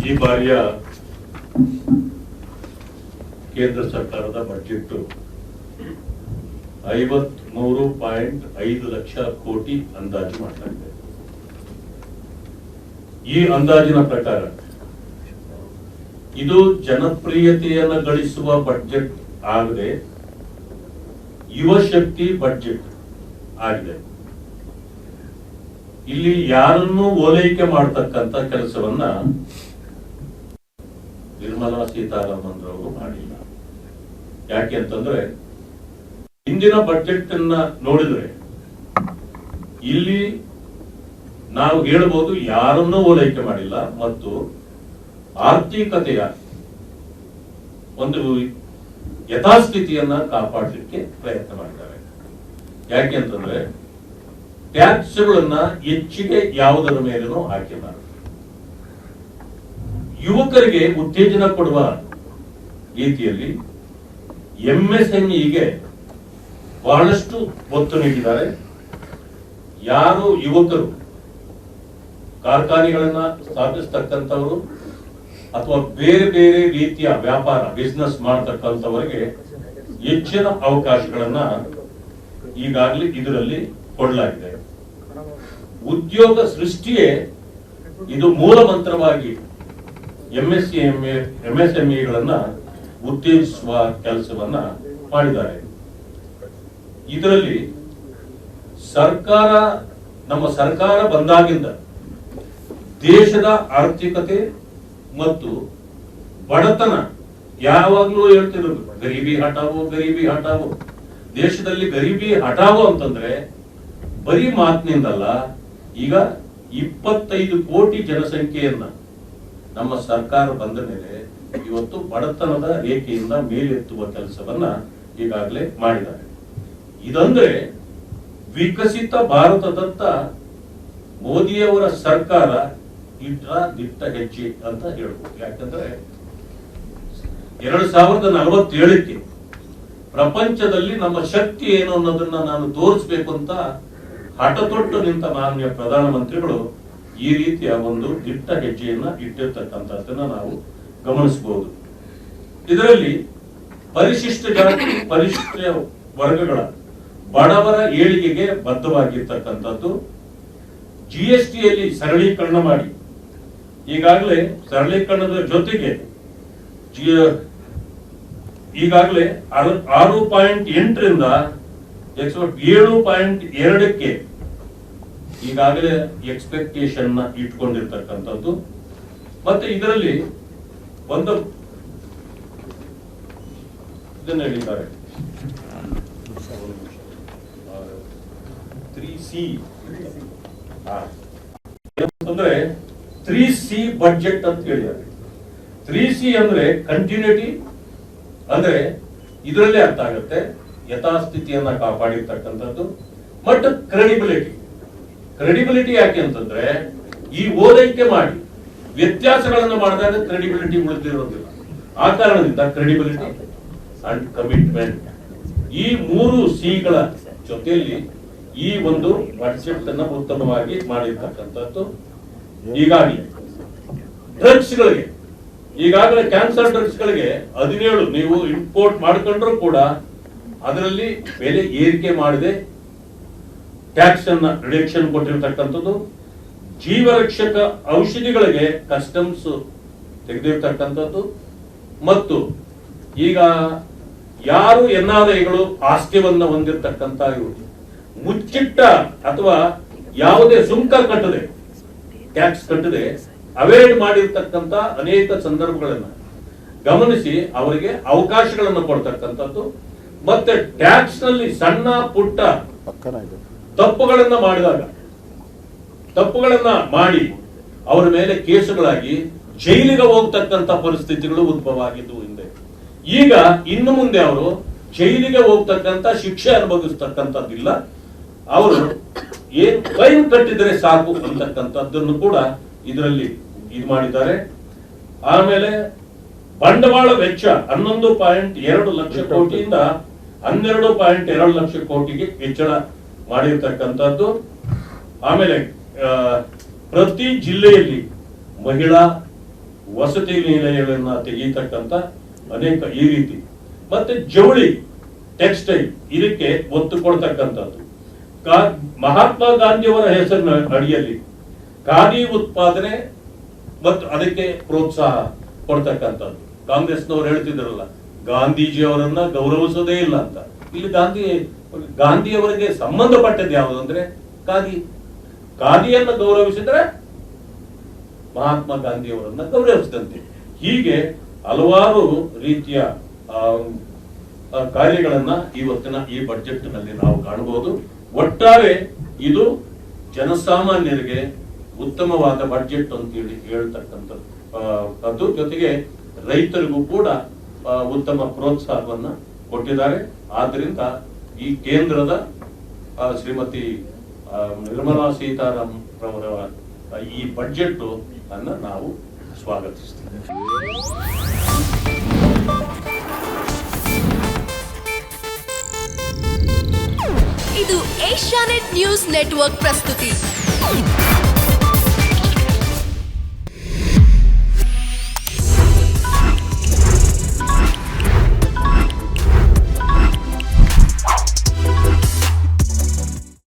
ಈ ಬಾರಿಯ ಕೇಂದ್ರ ಸರ್ಕಾರದ ಬಜೆಟ್ 53.5 ಲಕ್ಷ ಕೋಟಿ ಅಂದಾಜು ಮಾಡಲಾಗಿದೆ. ಈ ಅಂದಾಜಿನ ಪ್ರಕಾರ ಇದು ಜನಪ್ರಿಯತೆಯನ್ನು ಗಳಿಸುವ ಬಜೆಟ್ ಆಗದೆ ಯುವ ಶಕ್ತಿ ಬಜೆಟ್ ಆಗಿದೆ. ಇಲ್ಲಿ ಯಾರನ್ನೂ ಓಲೈಕೆ ಮಾಡತಕ್ಕಂತ ಕೆಲಸವನ್ನ ನಿರ್ಮಲಾ ಸೀತಾರಾಮನ್ ರವರು ಮಾಡಿಲ್ಲ. ಯಾಕೆ ಅಂತಂದ್ರೆ ಹಿಂದಿನ ಬಜೆಟ್ ಅನ್ನ ನೋಡಿದ್ರೆ ಇಲ್ಲಿ ನಾವು ಹೇಳಬಹುದು ಯಾರನ್ನೂ ಓಲೈಕೆ ಮಾಡಿಲ್ಲ ಮತ್ತು ಆರ್ಥಿಕತೆಯ ಒಂದು ಯಥಾಸ್ಥಿತಿಯನ್ನ ಕಾಪಾಡಲಿಕ್ಕೆ ಪ್ರಯತ್ನ ಮಾಡಿದ್ದಾರೆ. ಯಾಕೆ ಅಂತಂದ್ರೆ ಟ್ಯಾಕ್ಸ್ಗಳನ್ನ ಹೆಚ್ಚಿಗೆ ಯಾವುದರ ಮೇಲೂ ಹಾಕಿಲ್ಲ. ಯುವಕರಿಗೆ ಉತ್ತೇಜನ ಕೊಡುವ ರೀತಿಯಲ್ಲಿ ಎಂಎಸ್ಎಂಇಗೆ ಬಹಳಷ್ಟು ಒತ್ತು ನೀಡಿದ್ದಾರೆ. ಯಾರು ಯುವಕರು ಕಾರ್ಖಾನೆಗಳನ್ನ ಸ್ಥಾಪಿಸತಕ್ಕಂಥವರು ಅಥವಾ ಬೇರೆ ಬೇರೆ ರೀತಿಯ ವ್ಯಾಪಾರ ಬಿಸ್ನೆಸ್ ಮಾಡತಕ್ಕಂಥವರಿಗೆ ಹೆಚ್ಚಿನ ಅವಕಾಶಗಳನ್ನ ಈಗಾಗಲೇ ಇದರಲ್ಲಿ ಕೊಡಲಾಗಿದೆ. ಉದ್ಯೋಗ ಸೃಷ್ಟಿಯೇ ಇದು ಮೂಲ ಮಂತ್ರವಾಗಿ ಎಂಎಸ್ಎಂಇಗಳನ್ನ ಉತ್ತೇಜಿಸುವ ಕೆಲಸವನ್ನ ಮಾಡಿದ್ದಾರೆ. ಇದರಲ್ಲಿ ನಮ್ಮ ಸರ್ಕಾರ ಬಂದಾಗಿಂದ ದೇಶದ ಆರ್ಥಿಕತೆ ಮತ್ತು ಬಡತನ ಯಾವಾಗ್ಲೂ ಹೇಳ್ತಿರೋದು ಗರೀಬಿ ಹಟಾವೋ. ದೇಶದಲ್ಲಿ ಗರೀಬಿ ಹಟಾವೋ ಅಂತಂದ್ರೆ ಬರೀ ಮಾತಿನಿಂದಲ್ಲ, ಈಗ 25 ಕೋಟಿ ಜನಸಂಖ್ಯೆಯನ್ನ ನಮ್ಮ ಸರ್ಕಾರ ಬಂದ ಮೇಲೆ ಇವತ್ತು ಬಡತನದ ರೇಖೆಯಿಂದ ಮೇಲೆತ್ತುವ ಕೆಲಸವನ್ನ ಈಗಾಗಲೇ ಮಾಡಿದ್ದಾರೆ. ಇದಂದ್ರೆ ವಿಕಸಿತ ಭಾರತದತ್ತ ಮೋದಿಯವರ ಸರ್ಕಾರ ದಿಟ್ಟ ಹೆಜ್ಜೆ ಅಂತ ಹೇಳ್ಬೋದು. ಯಾಕಂದ್ರೆ 2047ಕ್ಕೆ ಪ್ರಪಂಚದಲ್ಲಿ ನಮ್ಮ ಶಕ್ತಿ ಏನು ಅನ್ನೋದನ್ನ ನಾನು ತೋರಿಸಬೇಕು ಅಂತ ಹಠತೊಟ್ಟು ನಿಂತ ಮಾನ್ಯ ಪ್ರಧಾನಮಂತ್ರಿಗಳು ಈ ರೀತಿಯ ಒಂದು ದಿಟ್ಟ ಹೆಜ್ಜೆಯನ್ನ ಇಟ್ಟಿರ್ತಕ್ಕಂಥದ್ದನ್ನ ನಾವು ಗಮನಿಸಬಹುದು. ಇದರಲ್ಲಿ ಪರಿಶಿಷ್ಟ ಜಾತಿ ಪರಿಶಿಷ್ಟ ವರ್ಗಗಳ ಬಡವರ ಏಳಿಗೆಗೆ ಬದ್ಧವಾಗಿರ್ತಕ್ಕಂಥದ್ದು. ಜಿಎಸ್ಟಿಯಲ್ಲಿ ಸರಳೀಕರಣ ಮಾಡಿ ಈಗಾಗಲೇ ಸರಳೀಕರಣದ ಜೊತೆಗೆ ಈಗಾಗಲೇ 6.8ರಿಂದ 7.2ಕ್ಕೆ ಈಗಾಗಲೇ ಎಕ್ಸ್ಪೆಕ್ಟೇಷನ್ ನ ಇಟ್ಕೊಂಡಿರ್ತಕ್ಕಂಥದ್ದು. ಮತ್ತೆ ಇದರಲ್ಲಿ ಒಂದು ಇದನ್ನ ಹೇಳಿದ್ದಾರೆ 3C ಅಂದ್ರೆ 3C ಬಜೆಟ್ ಅಂತ ಹೇಳಿದ್ದಾರೆ. 3C ಅಂದ್ರೆ ಕಂಟಿನ್ಯೂಟಿ, ಅಂದ್ರೆ ಇದರಲ್ಲೇ ಅರ್ಥ ಆಗುತ್ತೆ ಯಥಾಸ್ಥಿತಿಯನ್ನ ಕಾಪಾಡಿರ್ತಕ್ಕಂಥದ್ದು. ಮತ್ತು ಕ್ರೆಡಿಬಿಲಿಟಿ ಯಾಕೆ ಅಂತಂದ್ರೆ ಈ ಓಲೈಕೆ ಮಾಡಿ ವ್ಯತ್ಯಾಸಗಳನ್ನು ಮಾಡಿದಾಗ ಕ್ರೆಡಿಬಿಲಿಟಿ ಉಳಿದಿರೋದಿಲ್ಲ. ಆ ಕಾರಣದಿಂದ ಕ್ರೆಡಿಬಿಲಿಟಿ ಅಂಡ್ ಕಮಿಟ್ಮೆಂಟ್ ಈ 3Cಗಳ ಜೊತೆಯಲ್ಲಿ ಈ ಒಂದು ಬಜೆಟ್ ಅನ್ನ ಉತ್ತಮವಾಗಿ ಮಾಡಿರ್ತಕ್ಕಂಥದ್ದು. ಈಗಾಗಲೇ ಡ್ರಗ್ಸ್ಗಳಿಗೆ ಈಗಾಗಲೇ ಕ್ಯಾನ್ಸರ್ ಡ್ರಗ್ಸ್ಗಳಿಗೆ 17 ನೀವು ಇಂಪೋರ್ಟ್ ಮಾಡ್ಕೊಂಡ್ರು ಕೂಡ ಅದರಲ್ಲಿ ಬೆಲೆ ಏರಿಕೆ ಮಾಡದೆ ಟ್ಯಾಕ್ಸ್ ಅನ್ನ ರಿಡಕ್ಷನ್ ಕೊಟ್ಟಿರ್ತಕ್ಕಂಥದ್ದು. ಜೀವರಕ್ಷಕ ಔಷಧಿಗಳಿಗೆ ಕಸ್ಟಮ್ಸ್ ತೆಗೆದಿರ್ತಕ್ಕಂಥದ್ದು. ಮತ್ತು ಈಗ ಯಾರು ಎನ್ಆರ್ಐಗಳು ಆಸ್ತಿಯನ್ನ ಹೊಂದಿರತಕ್ಕಂತ ಮುಚ್ಚಿಟ್ಟ ಅಥವಾ ಯಾವುದೇ ಸುಂಕ ಕಟ್ಟದೆ ಟ್ಯಾಕ್ಸ್ ಕಟ್ಟದೆ ಅವಾಯ್ಡ್ ಮಾಡಿರ್ತಕ್ಕಂಥ ಅನೇಕ ಸಂದರ್ಭಗಳನ್ನ ಗಮನಿಸಿ ಅವರಿಗೆ ಅವಕಾಶಗಳನ್ನು ಕೊಡ್ತಕ್ಕಂಥದ್ದು. ಮತ್ತೆ ಟ್ಯಾಕ್ಸ್ ನಲ್ಲಿ ಸಣ್ಣ ಪುಟ್ಟ ತಪ್ಪುಗಳನ್ನ ಮಾಡಿ ಅವರ ಮೇಲೆ ಕೇಸುಗಳಾಗಿ ಜೈಲಿಗೆ ಹೋಗ್ತಕ್ಕಂಥ ಪರಿಸ್ಥಿತಿಗಳು ಉದ್ಭವ ಆಗಿದ್ದು ಹಿಂದೆ. ಈಗ ಇನ್ನು ಮುಂದೆ ಅವರು ಜೈಲಿಗೆ ಹೋಗ್ತಕ್ಕಂಥ ಶಿಕ್ಷೆ ಅನುಭವಿಸ್ತಕ್ಕಂಥದ್ದಿಲ್ಲ. ಅವರು ಏನ್ ಫೈನ್ ಕಟ್ಟಿದರೆ ಸಾಕು ಅಂತಕ್ಕಂಥದ್ದನ್ನು ಕೂಡ ಇದರಲ್ಲಿ ಇದು ಮಾಡಿದ್ದಾರೆ. ಆಮೇಲೆ ಬಂಡವಾಳ ವೆಚ್ಚ 11.2 ಲಕ್ಷ ಕೋಟಿಯಿಂದ 12.2 ಲಕ್ಷ ಕೋಟಿಗೆ ಹೆಚ್ಚಳ ಮಾಡಿರ್ತಕ್ಕಂಥದ್ದು. ಆಮೇಲೆ ಪ್ರತಿ ಜಿಲ್ಲೆಯಲ್ಲಿ ಮಹಿಳಾ ವಸತಿ ನಿಲಯಗಳನ್ನ ತೆಗೀತಕ್ಕಂತ ಅನೇಕ ಈ ರೀತಿ, ಮತ್ತೆ ಜವಳಿ ಟೆಕ್ಸ್ಟೈಲ್ ಇದಕ್ಕೆ ಒತ್ತು ಕೊಡ್ತಕ್ಕಂಥದ್ದು. ಮಹಾತ್ಮ ಗಾಂಧಿಯವರ ಹೆಸರಿನ ಅಡಿಯಲ್ಲಿ ಖಾದಿ ಉತ್ಪಾದನೆ ಮತ್ತು ಅದಕ್ಕೆ ಪ್ರೋತ್ಸಾಹ ಕೊಡ್ತಕ್ಕಂಥದ್ದು. ಕಾಂಗ್ರೆಸ್ನವರು ಹೇಳ್ತಿದ್ರಲ್ಲ, ಗಾಂಧೀಜಿಯವರನ್ನ ಗೌರವಿಸೋದೇ ಇಲ್ಲ ಅಂತ. ಇಲ್ಲಿ ಗಾಂಧಿಯವರಿಗೆ ಸಂಬಂಧಪಟ್ಟದ್ದು ಯಾವುದು ಅಂದ್ರೆ ಖಾದಿಯನ್ನು ಗೌರವಿಸಿದ್ರೆ ಮಹಾತ್ಮ ಗಾಂಧಿಯವರನ್ನ ಗೌರವಿಸಿದಂತೆ. ಹೀಗೆ ಹಲವಾರು ರೀತಿಯ ಕಾರ್ಯಗಳನ್ನ ಇವತ್ತಿನ ಈ ಬಜೆಟ್ ನಲ್ಲಿ ನಾವು ಕಾಣಬಹುದು. ಒಟ್ಟಾರೆ ಇದು ಜನಸಾಮಾನ್ಯರಿಗೆ ಉತ್ತಮವಾದ ಬಜೆಟ್ ಅಂತೇಳಿ ಹೇಳ್ತಕ್ಕಂಥದ್ದು. ಅದು ಜೊತೆಗೆ ರೈತರಿಗೂ ಕೂಡ ಉತ್ತಮ ಪ್ರೋತ್ಸಾಹವನ್ನ ಕೊಟ್ಟಿದ್ದಾರೆ. ಆದ್ರಿಂದ ಈ ಕೇಂದ್ರದ ಶ್ರೀಮತಿ ನಿರ್ಮಲಾ ಸೀತಾರಾಮನ್ ರವರ ಈ ಬಜೆಟ್ ಅನ್ನ ನಾವು ಸ್ವಾಗತಿಸ್ತೇವೆ. ಇದು ಏಷ್ಯಾನೆಟ್ ನ್ಯೂಸ್ ನೆಟ್ವರ್ಕ್ ಪ್ರಸ್ತುತಿ.